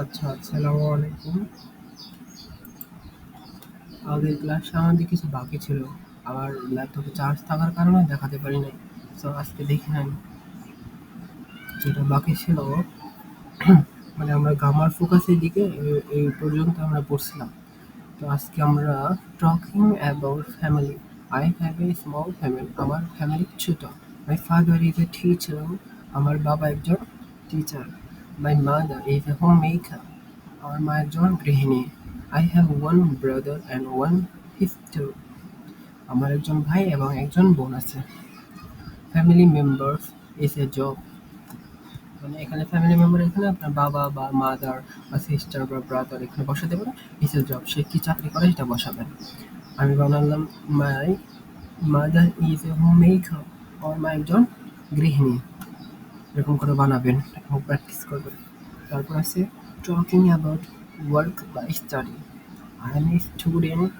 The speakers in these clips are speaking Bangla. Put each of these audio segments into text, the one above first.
আচ্ছা, আসসালামু আলাইকুম। আগের ক্লাসে আমাদের কিছু বাকি ছিল। আমার ল্যাপটপে চার্জ থাকার কারণে দেখাতে পারি নাই। সো আজকে দেখে নেন যেটা বাকি ছিল। মানে আমরা গামার ফোকাসের দিকে এই পর্যন্ত আমরা পড়ছিলাম। তো আজকে আমরা talking about family. I have a small family. আমার ফ্যামিলি ছোট। My father is a teacher. আমার বাবা একজন teacher. My mother is a home maker. আমার মা একজন গৃহিণী। I have one brother and one sister. আমার একজন ভাই এবং একজন বোন আছে। Family members is a job. মানে এখানে ফ্যামিলি মেম্বার এখানে আপনার বাবা বা মাদার বা সিস্টার বা ব্রাদার এখানে বসাতে পারে। ইজ এ জব, সে কি চাকরি করে সেটা বসাবেন। আমি বানালাম my mother is a home maker. আমার মা একজন গৃহিণী। এরকম করে বানাবেন এবং প্র্যাকটিস করবেন। তারপর আছে টকিং অ্যাবাউট ওয়ার্ক বা study. I am a student.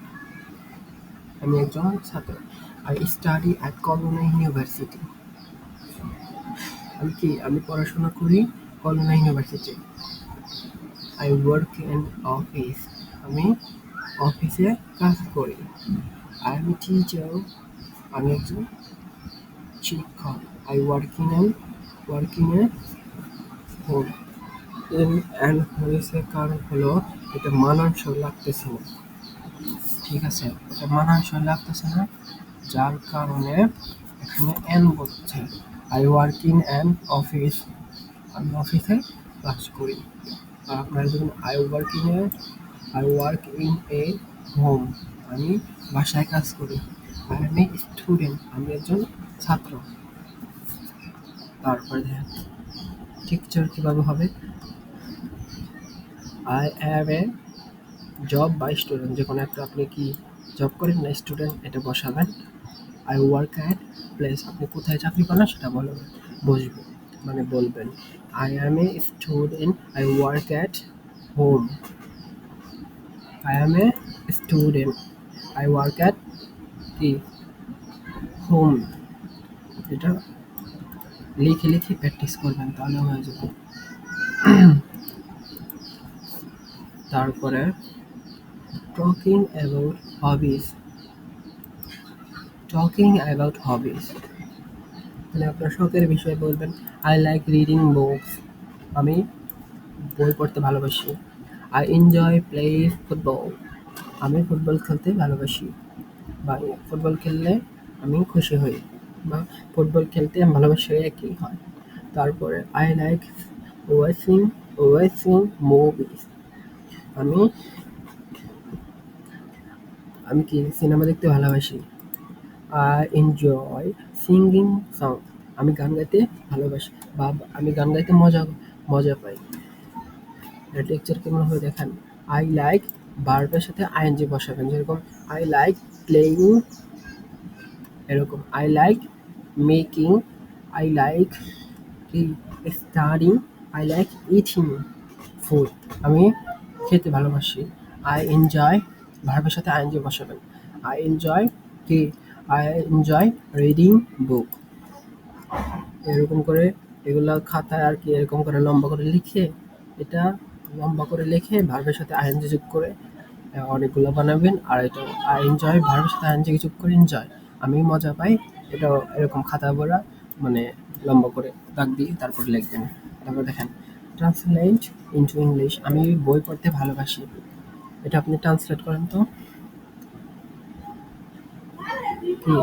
আমি একজন ছাত্র। I study at Colona university. আমি পড়াশোনা করি Colona university. I work in office. আমি অফিসে কাজ করি। I am a teacher. আমি একজন শিক্ষক। I work in a home. ইন অ্যান্ড হয়েছে কারণ হলো এটা মানানসই লাগতেছে না। ঠিক আছে, এটা মানানসই লাগতেছে না, যার কারণে এখানে এন বলছে। I work in an office. আমি অফিসে কাজ করি। আর আপনারা দেখুন I work in a home. আমি বাসায় কাজ করি। I am a student. আমি একজন ছাত্র। তারপরে দেখেন টিচার কিভাবে হবে। আই হ্যাভ এ জব বা স্টুডেন্ট, যে কোনো একটা আপনি কি জব করেন না স্টুডেন্ট এটা বসাবেন। আই ওয়ার্ক অ্যাট প্লেস, আপনি কোথায় চাকরি করেন সেটা বলবেন, বসবে মানে বলবেন। I am a student. I work at home. I am a student. I work at কি হোম। এটা লিখে লিখে প্র্যাকটিস করবেন, তাহলে হয়ে যাবে। তারপরে talking about hobbies. Talking about hobbies মানে আপনার শখের বিষয়ে বলবেন। I like reading books. আমি বই পড়তে ভালোবাসি। I enjoy play football. আমি ফুটবল খেলতে ভালোবাসি বা ফুটবল খেললে আমি খুশি হই বা ফুটবল খেলতে আমি ভালোবাসি, একই হয়। তারপরে I like watching watching movies. আমি আমি কি সিনেমা দেখতে ভালোবাসি। I enjoy singing song. আমি গান গাইতে ভালোবাসি বা আমি গান গাইতে মজা মজা পাই। লেকচার কেমন হবে দেখেন। আই লাইক ভার্বের সাথে আইএনজি বসাবেন, যেরকম আই লাইক প্লেয়িং, এরকম I like making, I like কি studying, I like eating food. আমি খেতে ভালোবাসি। আই এনজয় ভার্বের সাথে আইএনজি বসাবেন। আই এনজয় কি আই এনজয় রিডিং বুক। এরকম করে এগুলা খাতায় আর কি এরকম করে লম্বা করে লিখে, এটা লম্বা করে লিখে ভার্বের সাথে আইএনজি যোগ করে অনেকগুলো বানাবেন। আর এটা আই এনজয় ভার্বের সাথে আইএনজি যোগ করে এনজয়, আমি মজা পাই। এটা এরকম খাতা ভরা মানে লম্বা করে দাগ দিয়ে তারপর লিখবেন। তারপর দেখেন ট্রান্সলেট ইনটু ইংলিশ। আমি বই পড়তে ভালোবাসি। এটা আপনি ট্রান্সলেট করেন তো কি।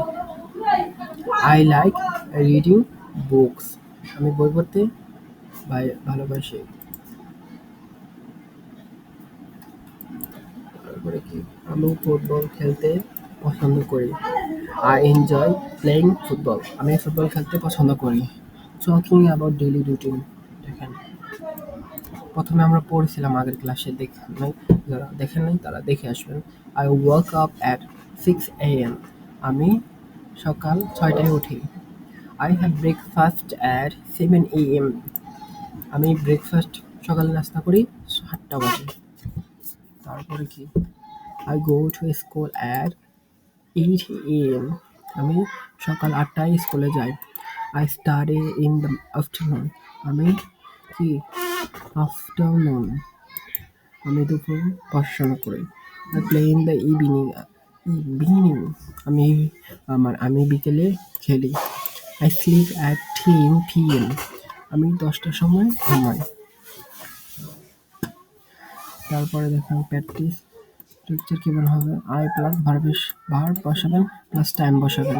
I like reading books. আমি বই পড়তে ভালোবাসি। তারপরে কি আমি ফুটবল খেলতে পছন্দ করি। I enjoy playing football. আমি ফুটবল খেলতে পছন্দ করি। Talking about daily routine. দেখেন প্রথমে আমরা পড়েছিলাম আগের ক্লাসে, দেখেন নাই যারা দেখেন নাই তারা দেখে আসবেন। I walk up at 6 AM। আমি সকাল 6টায় উঠি। I have breakfast at 7 AM। আমি ব্রেকফাস্ট সকালে নাস্তা করি 7টা বাজে। তারপরে কি I go to school at 8 AM। আমি সকাল 8টায় স্কুলে যাই। I study in the afternoon. আমি কি আফটারনুন আমি দুপুরে পড়াশোনা করি। I play in the evening. Evening আমি বিকেলে খেলি। I sleep at 10 PM. আমি 10টার সময় ঘুমাই। তারপরে দেখেন প্র্যাকটিস স্ট্রাকচার কিভাবে হবে। I প্লাস ভার্ব বসাবেন প্লাস টাইম বসাবেন।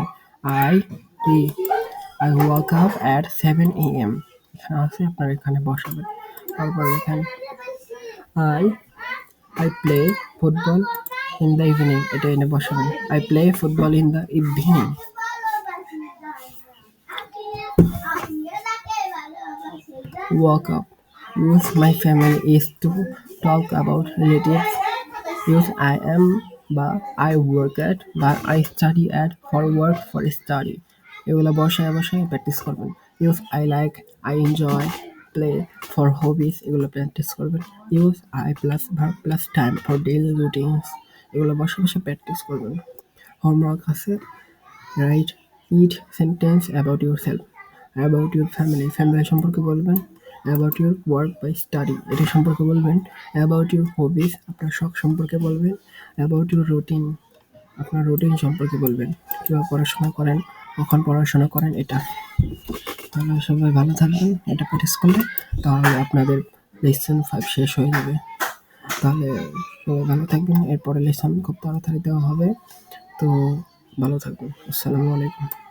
I T I woke up at 7 AM. এখানে আছে আপনারা এখানে বসাবেন। তারপর দেখেন I I play football in the evening. এটা এনে বসাবেন। I play football in the evening. Woke up. Use my family is to talk about relatives. Use I am বা I work at বা I study at for work for study. এগুলো বসায় প্র্যাকটিস করবেন। Use I like, I enjoy, play for hobbies এগুলো প্র্যাকটিস করবেন। Use I plus verb plus time for daily routines এগুলো বসে প্র্যাকটিস করবেন। হোমওয়ার্ক আছে right it sentence about yourself, about your family, family সম্পর্কে বলবেন। অ্যাবাউট your work বা স্টাডি এটা সম্পর্কে বলবেন। অ্যাবাউট your hobbies আপনার শখ সম্পর্কে বলবেন। অ্যাবাউট your রুটিন আপনার রুটিন সম্পর্কে বলবেন। কিভাবে পড়াশোনা করেন, কখন পড়াশোনা করেন এটা। তাহলে সবাই ভালো থাকবেন। এটা প্র্যাকটিস করলে তাহলে আপনাদের লেসন 5 শেষ হয়ে যাবে। তাহলে সবাই ভালো থাকবেন। এরপরে লেসন খুব তাড়াতাড়ি দেওয়া হবে। তো ভালো থাকবেন। আসসালামু আলাইকুম।